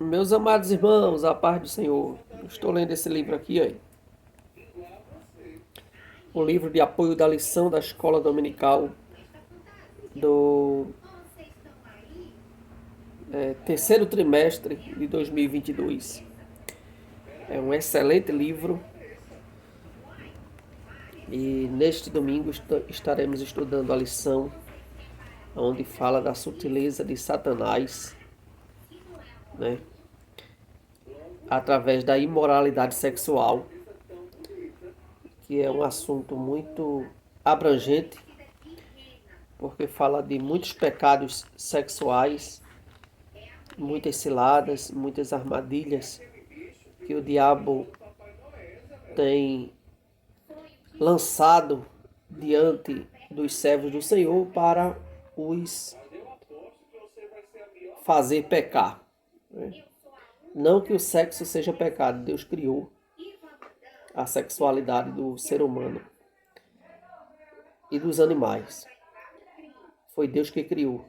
Meus amados irmãos, a paz do Senhor. Estou lendo esse livro aqui, ó. O livro de apoio da lição da escola dominical do terceiro trimestre de 2022. É um excelente livro e neste domingo estaremos estudando a lição onde fala da sutileza de Satanás, né? Através da imoralidade sexual, que é um assunto muito abrangente, porque fala de muitos pecados sexuais, muitas ciladas, muitas armadilhas que o diabo tem lançado diante dos servos do Senhor para os fazer pecar, né? Não que o sexo seja pecado, Deus criou a sexualidade do ser humano e dos animais. Foi Deus que criou.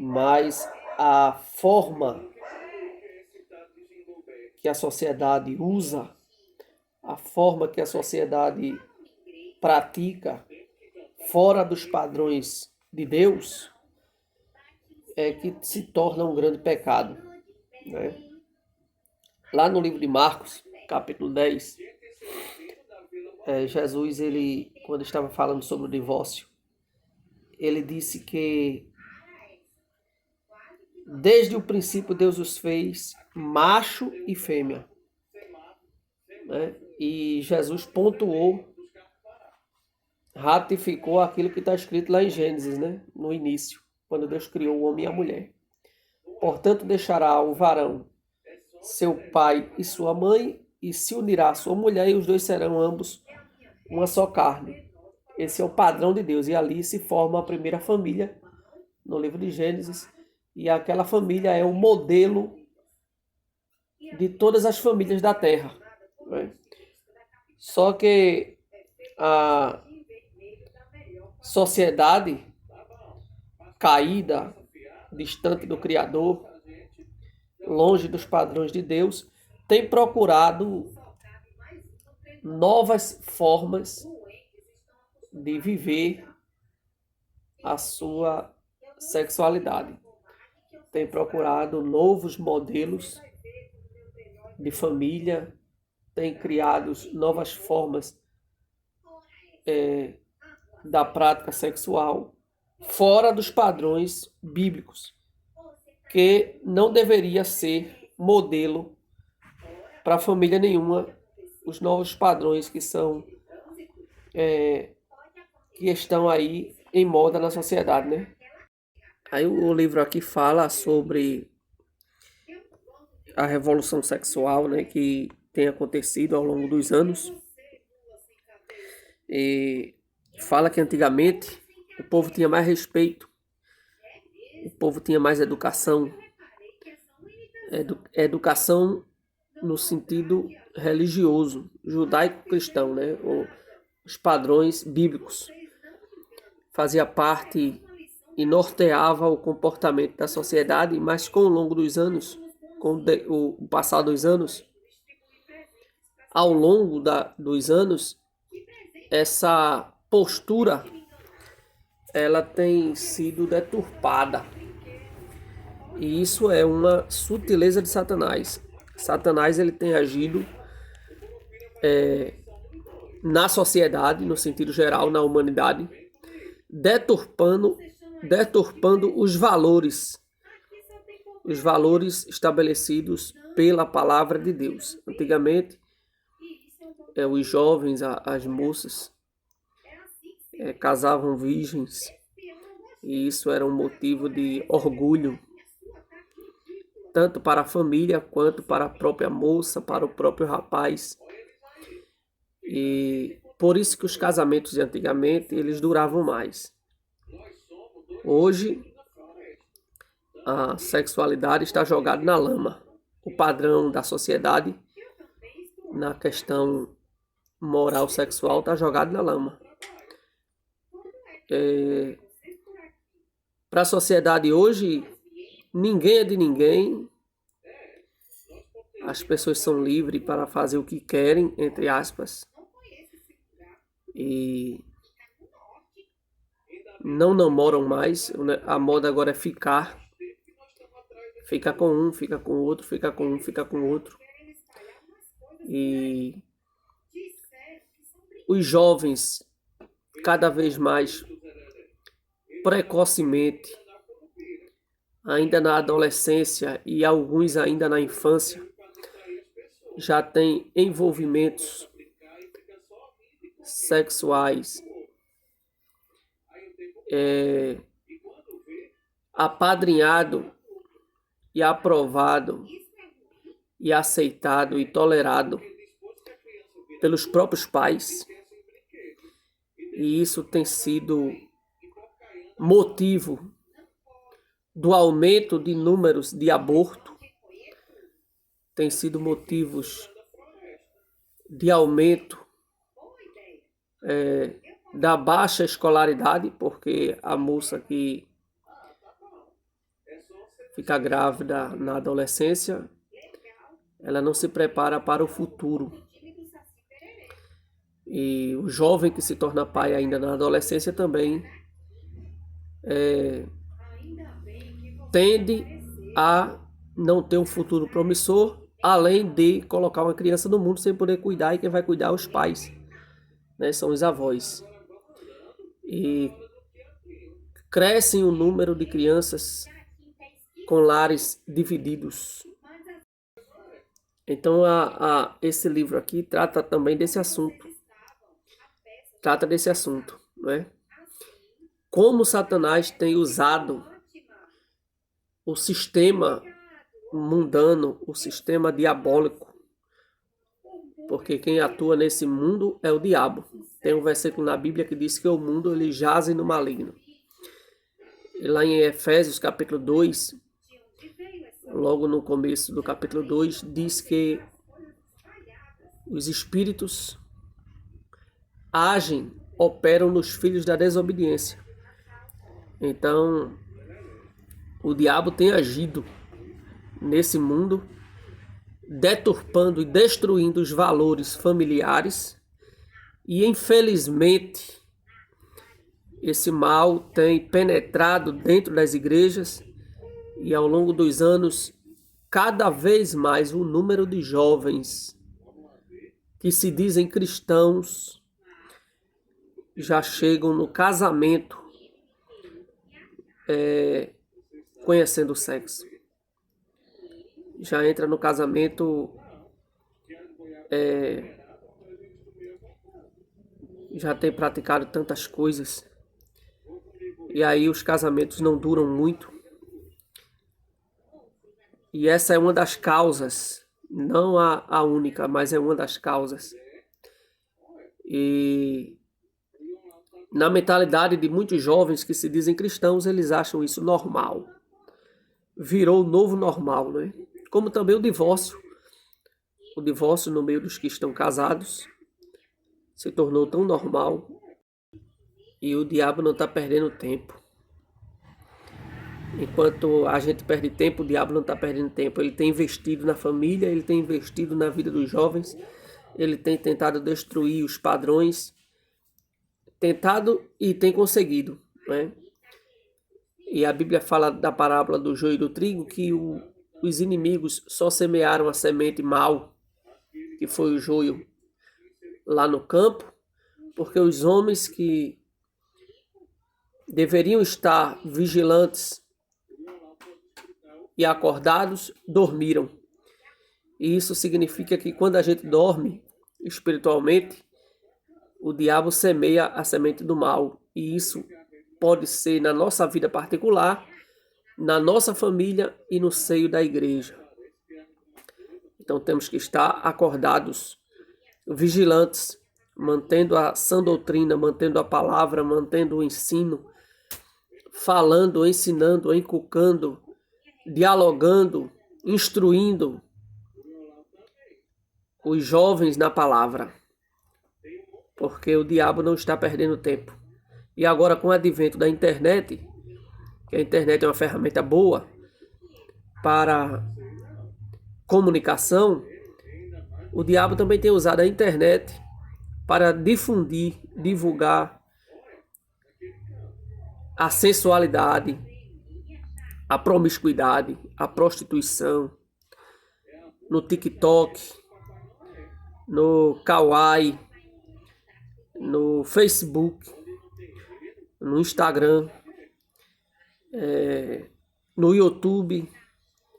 Mas a forma que a sociedade usa, a forma que a sociedade pratica fora dos padrões de Deus, é que se torna um grande pecado, né? Lá no livro de Marcos, capítulo 10, Jesus, ele, quando estava falando sobre o divórcio, ele disse que desde o princípio Deus os fez macho e fêmea, né? E Jesus pontuou, ratificou aquilo que está escrito lá em Gênesis, né? No início, quando Deus criou o homem e a mulher. Portanto, deixará o varão seu pai e sua mãe, e se unirá à sua mulher, e os dois serão ambos uma só carne. Esse é o padrão de Deus. E ali se forma a primeira família, no livro de Gênesis. E aquela família é o modelo de todas as famílias da Terra, né? Só que a sociedade caída, distante do Criador, longe dos padrões de Deus, tem procurado novas formas de viver a sua sexualidade. Tem procurado novos modelos de família, tem criado novas formas da prática sexual fora dos padrões bíblicos, que não deveria ser modelo para família nenhuma, os novos padrões que são que estão aí em moda na sociedade, né? Aí o livro aqui fala sobre a revolução sexual, né, que tem acontecido ao longo dos anos. E fala que antigamente o povo tinha mais respeito, o povo tinha mais educação, educação no sentido religioso, judaico-cristão, né? Os padrões bíblicos. Fazia parte e norteava o comportamento da sociedade, mas com o longo dos anos, com o passar dos anos, ao longo dos anos, essa postura ela tem sido deturpada. E isso é uma sutileza de Satanás. Satanás ele tem agido na sociedade, no sentido geral, na humanidade, deturpando os valores estabelecidos pela palavra de Deus. Antigamente, os jovens, as moças, casavam virgens, e isso era um motivo de orgulho, tanto para a família quanto para a própria moça, para o próprio rapaz. E por isso que os casamentos de antigamente eles duravam mais. Hoje a sexualidade está jogada na lama. O padrão da sociedade na questão moral sexual está jogado na lama. Para a sociedade hoje, ninguém é de ninguém, as pessoas são livres para fazer o que querem, entre aspas, e não namoram mais. A moda agora é ficar. Fica com um, fica com outro, fica com um, fica com outro. E os jovens, cada vez mais precocemente, ainda na adolescência e alguns ainda na infância, já têm envolvimentos sexuais apadrinhado e aprovado e aceitado e tolerado pelos próprios pais. E isso tem sido motivo do aumento de números de aborto, tem sido motivos de aumento da baixa escolaridade, porque a moça que fica grávida na adolescência, ela não se prepara para o futuro. E o jovem que se torna pai ainda na adolescência também tende a não ter um futuro promissor, além de colocar uma criança no mundo sem poder cuidar, e quem vai cuidar é os pais, né? São os avós. E cresce o número de crianças com lares divididos. Então esse livro aqui trata também desse assunto. Trata desse assunto, né? Como Satanás tem usado o sistema mundano, o sistema diabólico, porque quem atua nesse mundo é o diabo. Tem um versículo na Bíblia que diz que o mundo ele jaze no maligno. E lá em Efésios capítulo 2, logo no começo do capítulo 2, diz que os espíritos agem, operam nos filhos da desobediência. Então, o diabo tem agido nesse mundo, deturpando e destruindo os valores familiares, e infelizmente esse mal tem penetrado dentro das igrejas, e ao longo dos anos, cada vez mais o número de jovens que se dizem cristãos já chegam no casamento conhecendo o sexo. Já entra no casamento já tem praticado tantas coisas, e aí os casamentos não duram muito. E essa é uma das causas, não a única, mas é uma das causas. E na mentalidade de muitos jovens que se dizem cristãos, eles acham isso normal. Virou o novo normal, né? Como também o divórcio. O divórcio no meio dos que estão casados se tornou tão normal, e o diabo não está perdendo tempo. Enquanto a gente perde tempo, o diabo não está perdendo tempo. Ele tem investido na família, ele tem investido na vida dos jovens, ele tem tentado destruir os padrões, tentado e tem conseguido, né? E a Bíblia fala da parábola do joio e do trigo, que os inimigos só semearam a semente mal, que foi o joio, lá no campo, porque os homens que deveriam estar vigilantes e acordados dormiram. E isso significa que quando a gente dorme espiritualmente, o diabo semeia a semente do mal. E isso pode ser na nossa vida particular, na nossa família e no seio da igreja. Então temos que estar acordados, vigilantes, mantendo a sã doutrina, mantendo a palavra, mantendo o ensino, falando, ensinando, inculcando, dialogando, instruindo os jovens na palavra, porque o diabo não está perdendo tempo. E agora, com o advento da internet, que a internet é uma ferramenta boa para comunicação, o diabo também tem usado a internet para difundir, divulgar a sensualidade, a promiscuidade, a prostituição, no TikTok, no Kawaii, no Facebook, no Instagram, no YouTube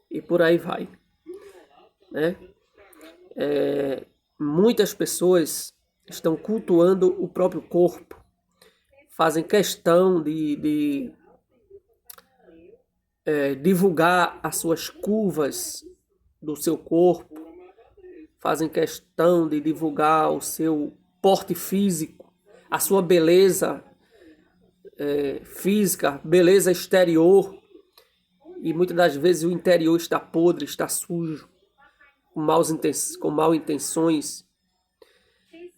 e por aí vai, né? Muitas pessoas estão cultuando o próprio corpo, fazem questão de divulgar as suas curvas do seu corpo, fazem questão de divulgar o seu porte físico, a sua beleza física, beleza exterior, e muitas das vezes o interior está podre, está sujo, com mal intenções.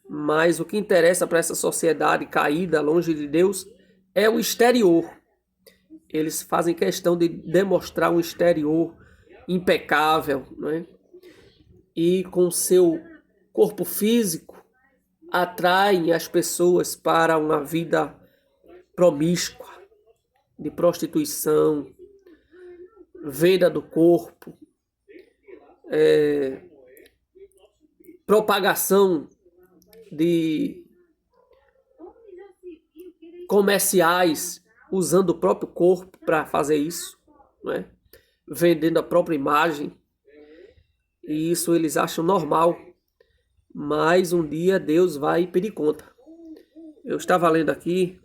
Mas o que interessa para essa sociedade caída, longe de Deus, é o exterior. Eles fazem questão de demonstrar um exterior impecável, né? E com seu corpo físico atraem as pessoas para uma vida promíscua, de prostituição, venda do corpo, propagação de comerciais usando o próprio corpo para fazer isso, né? Vendendo a própria imagem, e isso eles acham normal, mas um dia Deus vai pedir conta. Eu estava lendo aqui,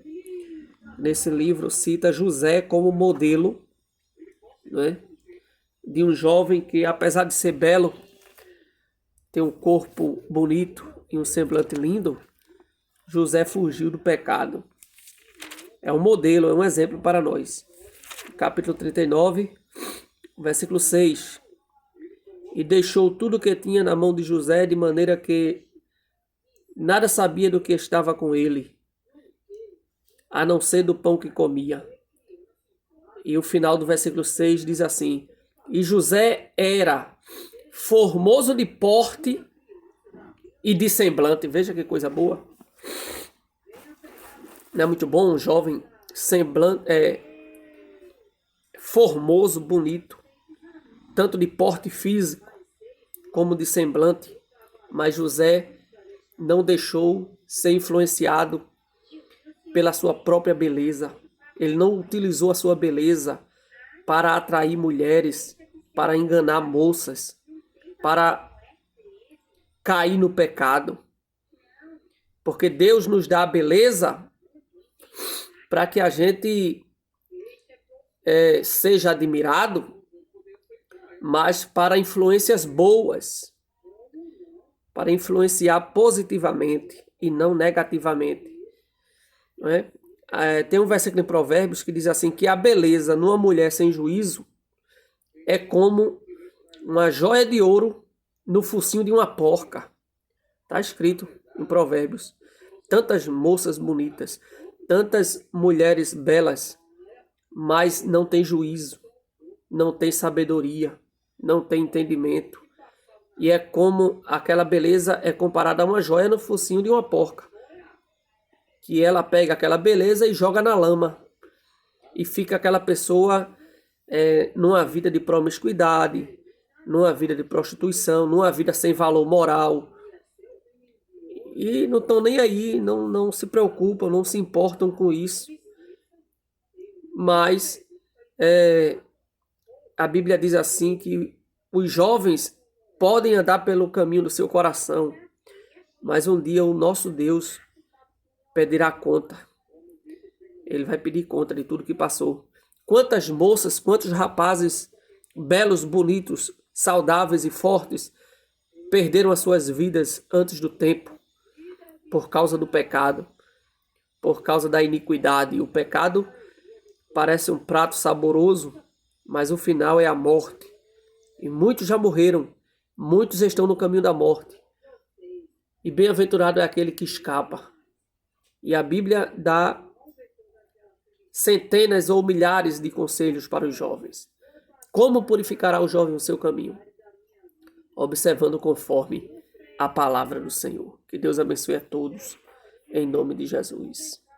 nesse livro cita José como modelo, né, de um jovem que, apesar de ser belo, tem um corpo bonito e um semblante lindo. José fugiu do pecado. É um modelo, é um exemplo para nós. Capítulo 39, versículo 6. E deixou tudo o que tinha na mão de José, de maneira que nada sabia do que estava com ele, a não ser do pão que comia. E o final do versículo 6 diz assim: e José era formoso de porte e de semblante. Veja que coisa boa. Não é muito bom um jovem semblante, formoso, bonito, tanto de porte físico como de semblante. Mas José não deixou ser influenciado pela sua própria beleza. Ele não utilizou a sua beleza para atrair mulheres, para enganar moças, para cair no pecado. Porque Deus nos dá a beleza para que a gente seja admirado, mas para influências boas, para influenciar positivamente e não negativamente. Não é? Tem um versículo em Provérbios que diz assim, que a beleza numa mulher sem juízo é como uma joia de ouro no focinho de uma porca. Está escrito em Provérbios. Tantas moças bonitas, tantas mulheres belas, mas não tem juízo, não tem sabedoria, não tem entendimento. E é como aquela beleza é comparada a uma joia no focinho de uma porca, que ela pega aquela beleza e joga na lama, e fica aquela pessoa numa vida de promiscuidade, numa vida de prostituição, numa vida sem valor moral. E não estão nem aí, não se preocupam, não se importam com isso. Mas a Bíblia diz assim que os jovens podem andar pelo caminho do seu coração, mas um dia o nosso Deus pedirá conta. Ele vai pedir conta de tudo que passou. Quantas moças, quantos rapazes belos, bonitos, saudáveis e fortes perderam as suas vidas antes do tempo por causa do pecado, por causa da iniquidade. O pecado parece um prato saboroso, mas o final é a morte. E muitos já morreram, muitos estão no caminho da morte. E bem-aventurado é aquele que escapa. E a Bíblia dá centenas ou milhares de conselhos para os jovens. Como purificará o jovem o seu caminho? observando conforme a palavra do Senhor. Que Deus abençoe a todos, em nome de Jesus.